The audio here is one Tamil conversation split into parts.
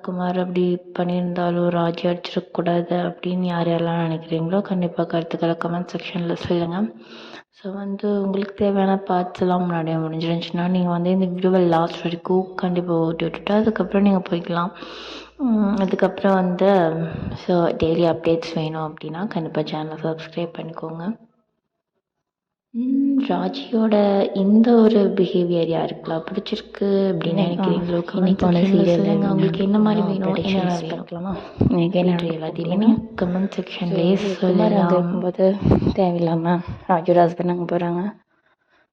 குமார் அப்படி பண்ணியிருந்தாலும் ராஜி அடிச்சிடக்கூடாது அப்படின்னு யார் யாரெல்லாம் நினைக்கிறீங்களோ கண்டிப்பாக கருத்துக்களை கமெண்ட் செக்ஷனில் சொல்லுங்கள். ஸோ உங்களுக்கு தேவையான பார்ட்ஸ் எல்லாம் முன்னாடியே முடிஞ்சிருந்துச்சுன்னா நீங்கள் இந்த வீடியோவை லாஸ்ட் வரைக்கும் கண்டிப்பாக ஓட்டி விட்டுட்டு அதுக்கப்புறம் நீங்கள் போய்க்கலாம். அதுக்கப்புறம் ஸோ டெய்லி அப்டேட்ஸ் வேணும் அப்படின்னா கண்டிப்பாக சேனலை சப்ஸ்கிரைப் பண்ணிக்கோங்க. ராஜியோட இந்த ஒரு பிஹேவியர் யாருக்கெல்லாம் பிடிச்சிருக்கு அப்படின்னு நினைக்கிறீங்களோ இன்னைக்கான சீரியல் உங்களுக்கு என்ன மாதிரி வேணும் என்ன பார்க்கலாமா எல்லாத்தையுமே கமெண்ட் செக்ஷன்லேயே சொல்லலாம். இருக்கும்போது தேவையில்லாமல் ராஜோட ஹஸ்பண்ட் அங்கே போகிறாங்க.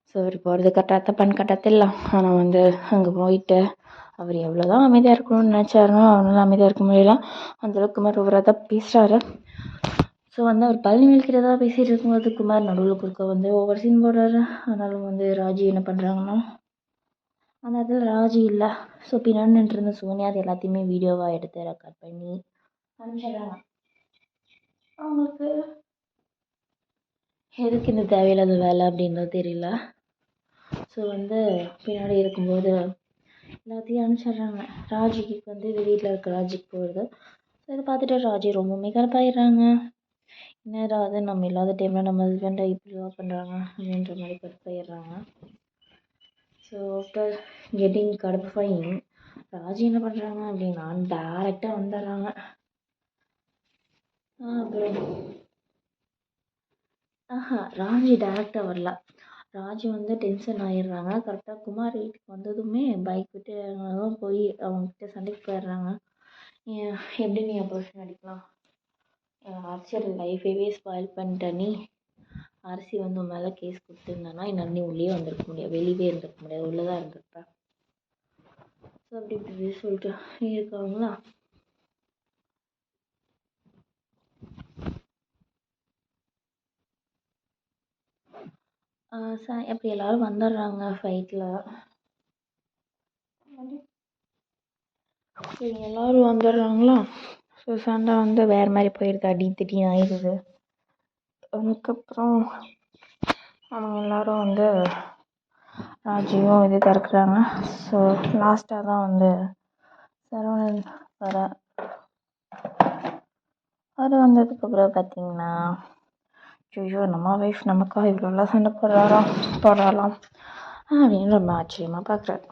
ஸோ அவர் போகிறது கரெக்டாக தப்பான்னு கட்டாத்திடலாம். ஆனால் அங்கே போயிட்டு அவர் எவ்வளோதான் அமைதியாக இருக்கணும்னு நினச்சாருனோ அவனால அமைதியாக இருக்க முடியல. அந்தளவுக்கு குமார் ஓவராக தான் பேசுகிறாரு. ஸோ அவர் பழனிவேல்கிட்ட பேசிகிட்டு இருக்கும்போது குமார் நடுவில் குறுக்க ஓவர் சீன் போடுறாரு. ஆனாலும் ராஜி என்ன பண்ணுறாங்கன்னா அந்த இடத்துல ராஜி இல்லை. ஸோ பின்னாடி நின்றுருந்த சோனியா அது எல்லாத்தையுமே வீடியோவாக எடுத்து ரெக்கார்ட் பண்ணி அனுப்பிச்சிடுறாங்க. அவங்களுக்கு எதுக்கு இந்த தேவையில்லாத வேலை அப்படின்றது தெரியல. ஸோ பின்னாடி இருக்கும்போது எல்லாத்தையும் அனுப்பிச்சிடுறாங்க. ராஜிக்கு இது வீட்டில் இருக்க ராஜிக்கு போகிறது. ஸோ இதை பார்த்துட்டு ராஜி ரொம்பவுமே கடுப்பாயிடுறாங்க. என்னடா அது நம்ம இல்லாத டைமில் நம்ம ஹஸ்பண்டை இப்படிலாம் பண்ணுறாங்க அப்படின்ற மாதிரி கடுப்பாயிடுறாங்க. ஸோ ஆஃப்டர் கெட்டிங் கடுப்பாயிங் ராஜி என்ன பண்ணுறாங்க அப்படின்னா டேரெக்டாக வந்துடுறாங்க. அப்புறம் ராஜி டேரெக்டாக வரல. ராஜி டென்ஷன் ஆகிடுறாங்க. கரெக்டாக குமார் வீட்டுக்கு வந்ததுமே பைக் விட்டு போய் அவங்கக்கிட்ட சண்டைக்கு போயிடுறாங்க. எப்படி நீ புருஷன் அடிக்கலாம், அரிசியோட லைஃபையே ஸ்பாயில் பண்ணிட்ட நீ, அரிசி உன் மேலே கேஸ் கொடுத்துருந்தானா இன்னும் நீ உள்ளே வந்திருக்க முடியாது, வெளியே இருந்திருக்க முடியாது, உள்ளே தான் இருந்திருப்பேன். ஸோ அப்படி இப்படி சொல்லிட்டு இருக்காங்களா. அப்படி எல்லாரும் வந்துடுறாங்க ஃபைட்டில். எல்லாரும் வந்துடுறாங்களா. ஸோ சண்டை வேறு மாதிரி போயிடுது, அடி திடீர்னு ஆயிடுது. அதுக்கப்புறம் அவங்க எல்லோரும் ராஜியும் இது திறக்கிறாங்க. ஸோ லாஸ்ட்டாக தான் சரவணன் வர. அது வந்ததுக்கப்புறம் பார்த்தீங்கன்னா ஐயோ நம்ம ஒய்ஃப் நமக்காக இவ்வளோலாம் சண்டை போடுறாலாம் அப்படின்னு ரொம்ப ஆச்சரியமாக பார்க்குறாரு.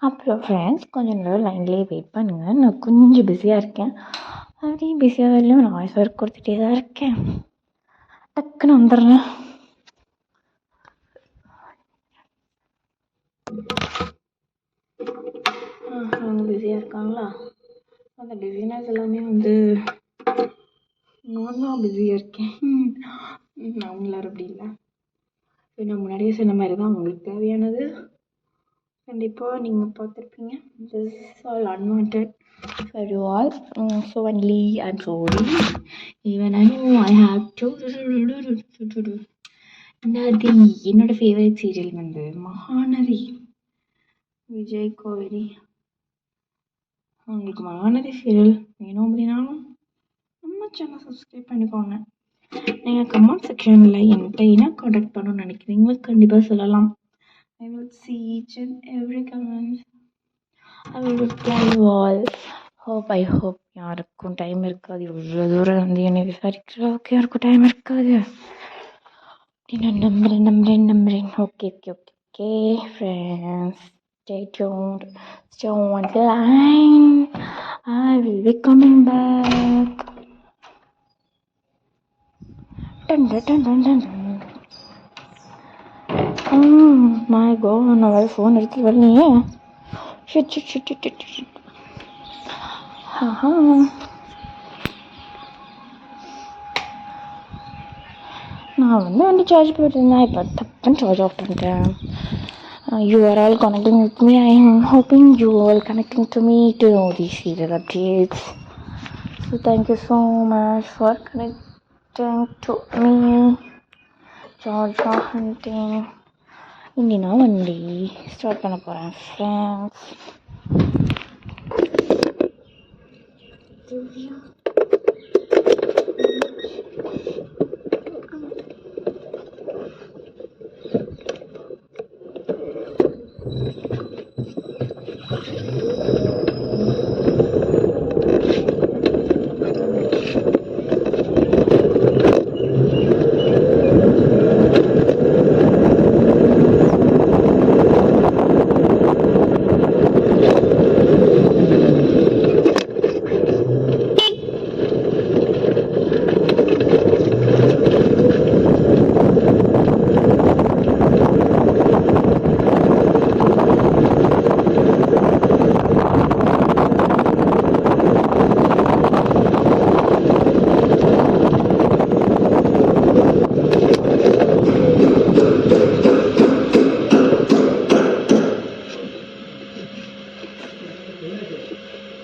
அப்புறம் ஃப்ரெண்ட்ஸ் கொஞ்சம் நேரம் லைன்லேயே வெயிட் பண்ணுங்கள், நான் கொஞ்சம் பிஸியாக இருக்கேன். அப்படியே பிஸியாக இல்லையும் நான் வாய்ஸ் ஒர்க் கொடுத்துட்டே தான் இருக்கேன், டக்குன்னு வந்துடுறேன். அவங்க பிஸியாக இருக்காங்களா. அந்த பிஸினஸ் எல்லாமே நான் தான் பிஸியாக இருக்கேன். அவங்களாரும் அப்படி இல்லை. நான் முன்னாடியே சொன்ன மாதிரி தான் உங்களுக்கு தேவையானது கண்டிப்பாக நீங்கள் பார்த்துருப்பீங்க. This is all unwanted for you all. So only I am sorry. Even I know I have to. நதி என்னோட ஃபேவரட் சீரியல் மகாநதி, விஜய் கோவிரி. உங்களுக்கு மகாநதி சீரியல் வேணும் அப்படின்னாலும் நம்ம சேனல் சப்ஸ்கிரைப் பண்ணிக்கோங்க. நீங்கள் கமெண்ட் செக்ஷனில் என்கிட்ட என்ன காண்டாக்ட் பண்ணணும்னு நினைக்கிறீங்களோ கண்டிப்பாக சொல்லலாம். I will see each and every comment. I will reply you all. I hope யாருக்கும் டைம் இருக்காது, இவ்வளோ தூரம் என்னை விசாரிக்கிற அளவுக்கு யாருக்கும் டைம் இருக்காது அப்படின்னு நம்புறேன். Okay friends, stay tuned. Stay on the line. I will be coming back. Dun. My god, நான் வேறு ஃபோன் எடுத்து வரலையே. ஷிட். நான் வண்டி சார்ஜ் போட்டிருந்தேன், இப்போ தப்புன்னு சார்ஜ் ஆஃப் பண்ணிட்டேன். You are all connecting with me. I am hoping you all connecting to me to know these serial updates. So thank you so much for connecting to me. Georgia hunting. இன்னி நான் வண்டி ஸ்டார்ட் பண்ண போகிறேன் ஃப்ரெண்ட்ஸ்.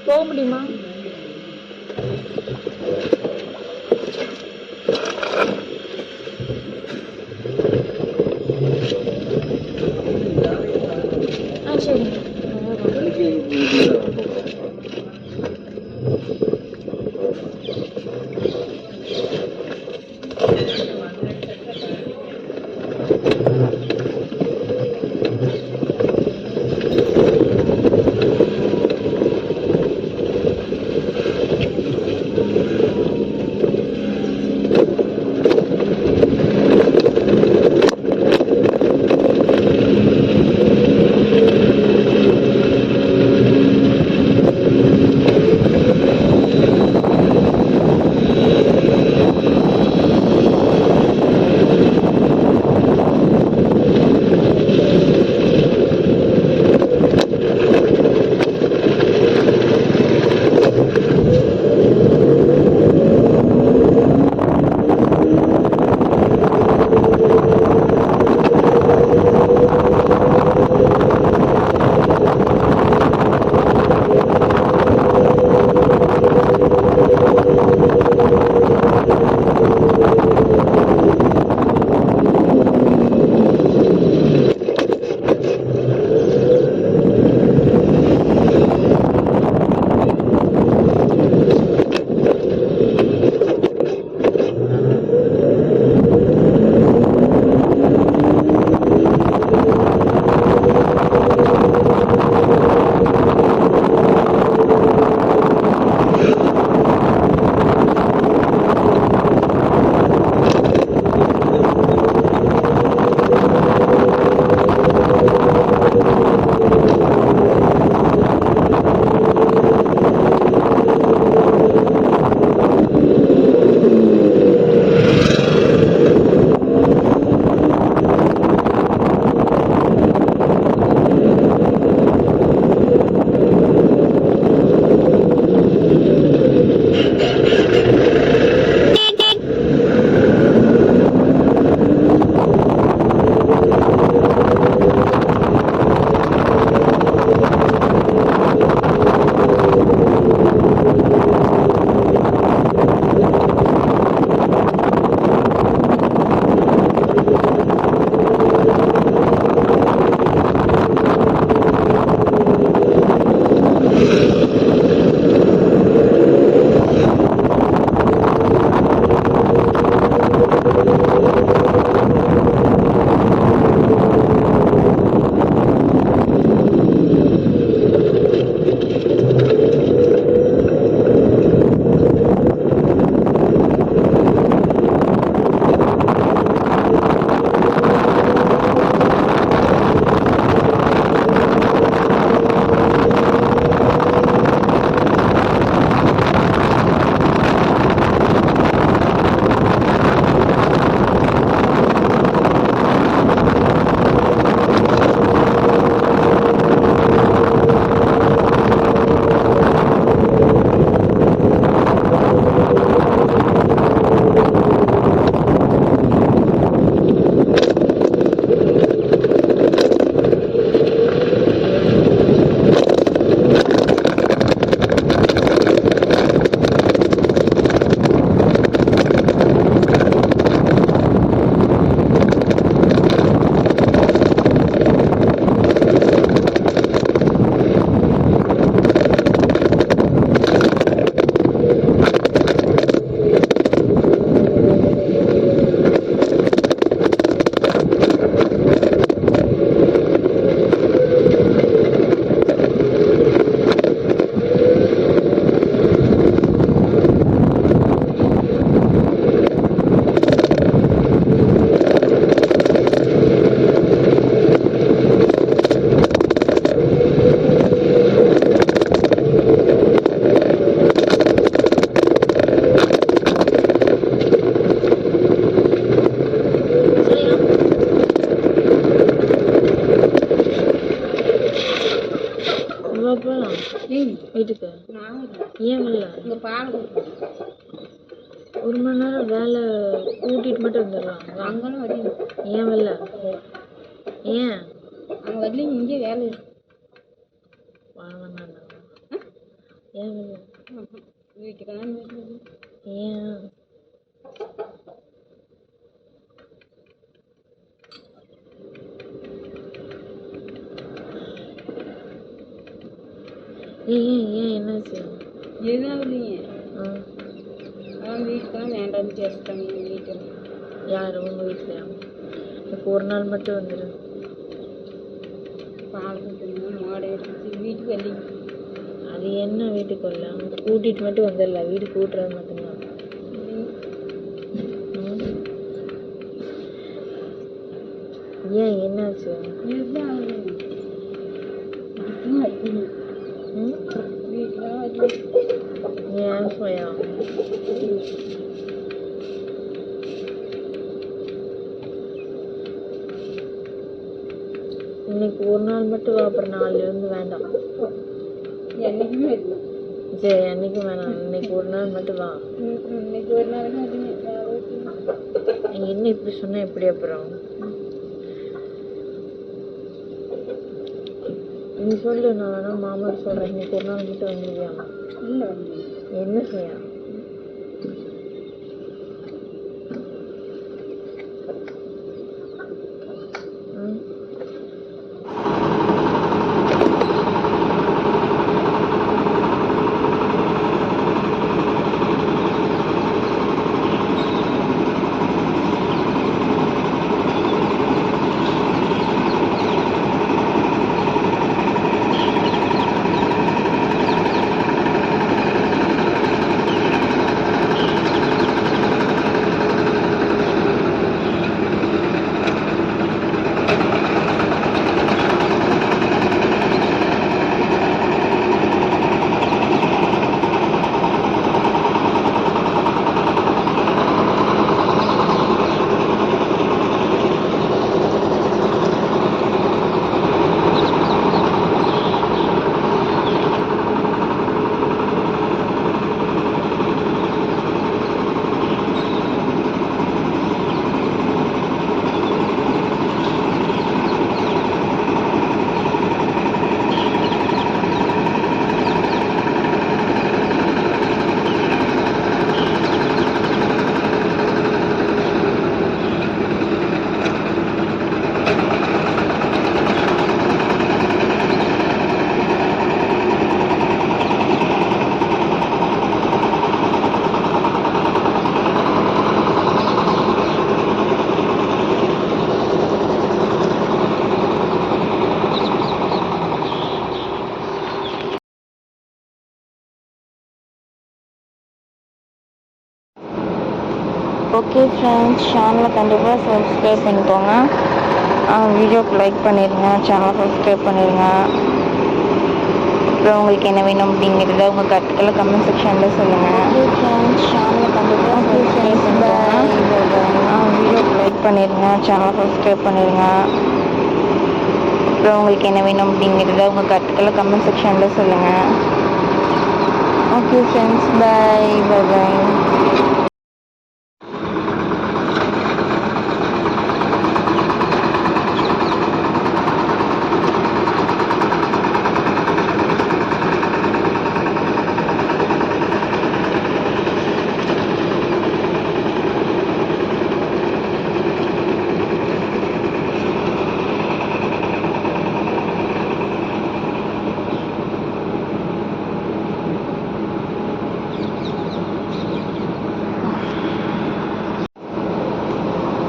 போக முடியுமா? சரிங்க. வீட்டுக்கு ஏன் வரல? இங்கே பால் ஒரு மணி நேரம் வேலை கூட்டிகிட்டு மட்டும் வந்துடலாம். அங்கெல்லாம் வரல. ஏன் வரல? ஏன் அங்கே வரல? இங்கே வேலை இருக்கு. ஏன் வீட்டுக்கு ஏன் ஏன் என்னாச்சு? ஏதாவது அவன் வீட்டுக்கு வேண்டாம்னு பேசிட்டாங்க எங்கள் வீட்டில். யார் உங்கள் வீட்டிலையா? இப்போ ஒரு நாள் மட்டும் வந்துடு. பால் கொடுத்துருந்தா மாடை எடுத்துச்சு வீட்டுக்கு வெளியே. அது என்ன வீட்டுக்கு வரல, கூட்டிகிட்டு மட்டும் வந்துடல, வீடு கூட்டுறது மட்டும்தான். ஏன் என்னாச்சு? ஏன் சோயா? இன்னைக்கு ஒரு நாள் மட்டும் வா, அப்புறம் நாளையிலேருந்து வேண்டாம். என்னைக்குமே இல்லை. சரி, என்னைக்கும் வேணாம், இன்னைக்கு ஒரு நாள் மட்டும் வா. இன்னைக்கு ஒரு நாள் நீங்கள் இன்னும் இப்படி சொன்னால் எப்படி அப்புறம்? நீ சொல்லு, நான் வேணா மாமா சொல்கிறேன், இன்னைக்கு ஒரு நாள் மட்டும் வந்துருவியாமா? இல்லை. என்ன செய்ய? ஓகே ஃப்ரெண்ட்ஸ், சேனலை கண்டிப்பாக சப்ஸ்கிரைப் பண்ணிக்கோங்க, வீடியோக்கு லைக் பண்ணிடுங்க, சேனலை சப்ஸ்கிரைப் பண்ணிடுங்க. அப்புறம் உங்களுக்கு என்ன வேணும் அப்படிங்கிறத உங்கள் கருத்துக்களை கமெண்ட் செக்ஷனில் சொல்லுங்கள். ஓகே ஃப்ரெண்ட்ஸ், சேனலை கண்டிப்பாக சப்ஸ்கிரைப் பண்ணிக்கோங்க, வீடியோக்கு லைக் பண்ணிடுங்க, சேனலை சப்ஸ்கிரைப் பண்ணிடுங்க. அப்புறம் உங்களுக்கு என்ன வேணும் அப்படிங்கிறத உங்கள் கருத்துக்களை கமெண்ட் செக்ஷனில் சொல்லுங்கள். ஓகே ஃப்ரெண்ட்ஸ், பாய் பாய்.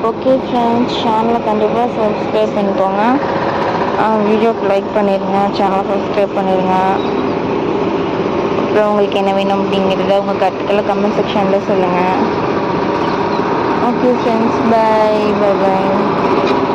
ஓகே ஃப்ரெண்ட்ஸ், சேனலை கண்டிப்பாக சப்ஸ்கிரைப் பண்ணிக்கோங்க, வீடியோக்கு லைக் பண்ணிடுங்க, சேனலை சப்ஸ்கிரைப் பண்ணிடுங்க. அப்புறம் உங்களுக்கு என்ன வேணும் அப்படிங்கிறத உங்கள் கருத்துக்களை கமெண்ட் செக்ஷனில் சொல்லுங்கள். ஓகே ஃப்ரெண்ட்ஸ், பாய் பாய்.